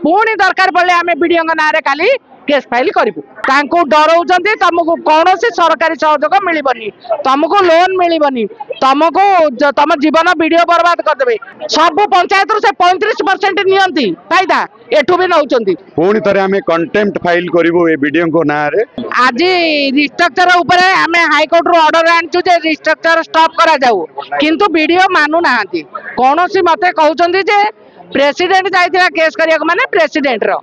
पुणी दरकार पड़े आम वीडियो ना काली केस फाइल करूँ डराउं तुमको कौन सरकारी सहयोग मिलबनी तुमको लोन मिलबनी तुमको तुम जीवन वीडियो बर्बाद करदे सब पंचायत से 35% नियंती फायदा एठू भी नौ पुणी थे आम कंटेम्प्ट फाइल करूँ ए वीडियो को ना आज रिस्ट्रक्चर उपरे आम हाईकोर्ट रू ऑर्डर आनचु जे रिस्ट्रक्चर स्टॉप करा जाऊ किंतु वीडियो मानु नाहांती कौन सी मते कहउचंदी जे प्रेसिडेंट जाइथिला केस करिया माने प्रेसिडेंट रो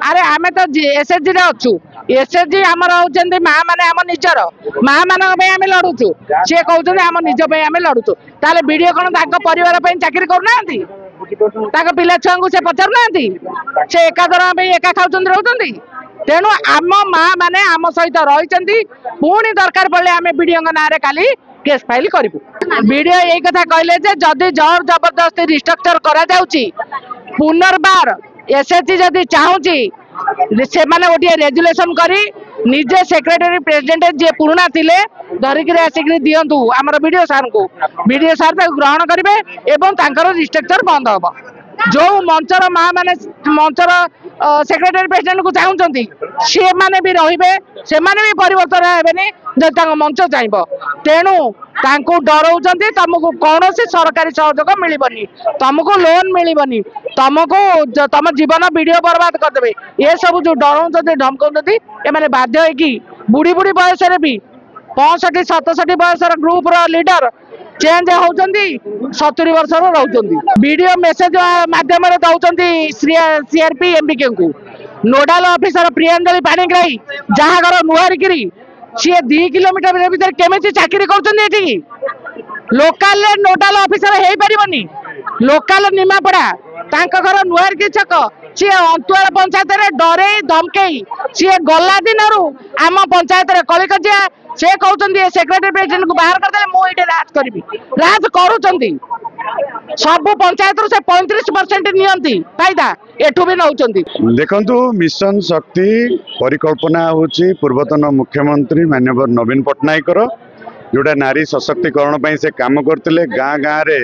अरे आमे तो एसएचजी रे अच्छु एसएचजी हमर होचंदी मां माने हम निजर मां माने पे आमे लडुचु से कहउचंदी हम निज पे आमे लडुचु ताले वीडियो कोन ताको परिवार पे चाकरी करनांती ताको पिला छुआ को से पचारनांती से एकादरा पे एका खाउचंदी रहउचंदी तेणु आम मां माने आम सहित रहिचंदी पुणी दरकार पड़े आमे वीडियो ना काली केस फाइल करूँ वीडियो यही कथा कहले जे जदि जोर जबरदस्ती रिस्ट्रक्चर करा जाउची पुनर्बार एसएचजी जदि चाहूची से माने गोटे रेजुलेशन करी निजे सेक्रेटरी प्रेसिडेंट जे पुराना थिले धरिक आसिक दिंतु आमर वीडियो सार को वीडियो सार ग्रहण करेंगे एवं तांकर रिस्ट्रक्चर बंद हम जो मंचर माँ माने मंचर सेक्रेटरी प्रेसिडेंट को चाहूँगी सी मैंने भी रे से भी परिवर्तन हेनी जब मंच चाहब तेणु डराउं तुमको कौन सरकारी सहयोग मिलबनी तुमको लोन मिलबनी तुमको तुम जीवन वीडियो बर्बाद करदे ये सब जो डराउं धमकाउं एमाने बाध्य होगी बुढ़ी बुढ़ी बयस भी 65-67 बयसर ग्रुप लीडर चेंज होती 70 वर्ष रोचंती वीडियो मेसेज माध्यम दौरान सीआरपी एमबीके को नोडाल ऑफिसर प्रियांजलि पाणिग्राही जहागर नुहारिकी सी 2 किलोमीटर भीतर केमी चाकरी कर लोकाल नोडाल ऑफिसर हो पारनी लोकाल निमापड़ा घर नुहारिकी छक सी अंतुआल पंचायत डरे धमकई सी गला दिन आम पंचायत कलिकजिया से कहते सेक्रेटरी प्रेसिडेंट को बाहर करदे मुझे राज करी राज करुँच सब पंचायत से 35% नियंती फायदा एठू भी नौ देखु मिशन शक्ति परिकल्पना होची पूर्वतन मुख्यमंत्री माननीय नवीन पट्टनायक जोटा नारी सशक्तिकरण से काम करते गाँ गाँ रे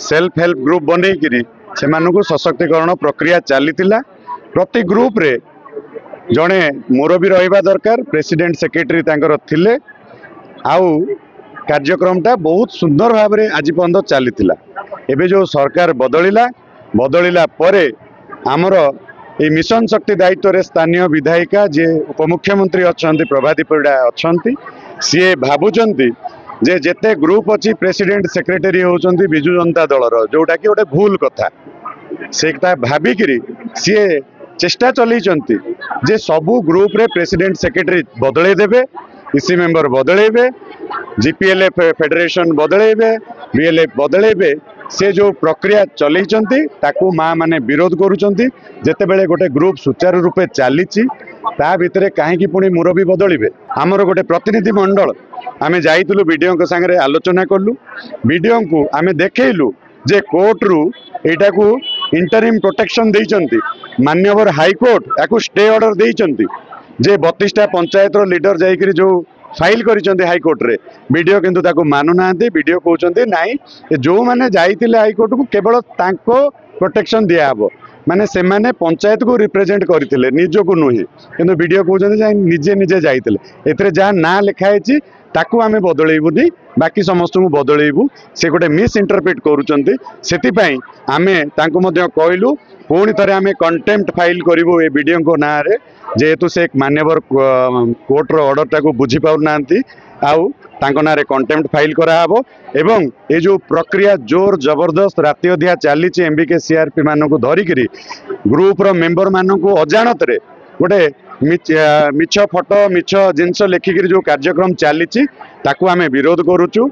सेल्फ हेल्प ग्रुप बनईकि से सशक्तिकरण प्रक्रिया चली प्रति ग्रुप रे जड़े मुरबी रहा दरकार प्रेसिडेंट सेक्रेटरी तांकर थिले आउ कार्यक्रमटा बहुत सुंदर भाव में आज पर्यंत चली एबे जो सरकार बदलिला परे आमर ये मिशन शक्ति दायित्व रे स्थानीय विधायिका जे उपमुख्यमंत्री अच्छा प्रभाती परिड़ा अच्छा सी भावुंट जे जेते ग्रुप अच्छी प्रेसिडेंट सेक्रेटरी होचंती बिजु जनता दलर जोटा कि गोटे भूल कथा से भाविकी सी चेष्टा चलती जे सबू ग्रुप रे प्रेसिडेंट सेक्रेटरी बदले देबे इसी मेंबर बदलेबे जीपीएलएफ फेडरेशन बदलेबे बीएलएफ बदलेबे से जो प्रक्रिया चलती ताकू माँ माने विरोध करुचंती जेते बेले गोटे ग्रुप सुचारू रूपे चली ता भितरे कहीं पुणी मुरबी बदलिबे आमर गोटे प्रतिनिधि मंडल आमे जाइतलु वीडियो के संगे आलोचना कलु वीडियो को आमे देखैलु जे कोर्ट रु एटा को इंटरिम प्रोटेक्शन देइचंती माननीय हाईकोर्ट याकू स्टे ऑर्डर देइचंती जे 32टा पंचायत रो लीडर जाइकरी जो फाइल करिचंती हाईकोर्ट रे वीडियो किंतु ताकू मानु नांती वीडियो कहउचंती नाई जो माने जाइतिले हाईकोर्ट को केवल तांको प्रोटेक्शन दिया हबो माने से माने पंचायत को रिप्रेजेंट करथिले निजो को नुही किंतु वीडियो कहउचंती जे निजे निजे जाइतिले एतरे जा ना लिखा हैची ताकू आमे बदलैबुनी बाकी समस्त को बदलैबु से गोटे मिस इंटरप्रेट करूचंती सेतिपई आमे तांको मध्य कहलु पुणी थे आमे कंटेम्प्ट फाइल करूँ ए वीडियो को ना रे जेहेतु से मान्यवर कोर्ट रो ऑर्डर टाको बुझी पाउना आउ तांको ना रे कंटेम्प्ट फाइल कराहबो एवं ए जो प्रक्रिया जोर जबरदस्त राति अधिया चली एमबीके सीआरपी मानक धरिकी ग्रुप रो मेंबर मानक अजाणत रे गोटे मिछ फोटो मिछ जिनस लेखिकी जो कार्यक्रम चली ताकू आमे विरोध करुचु।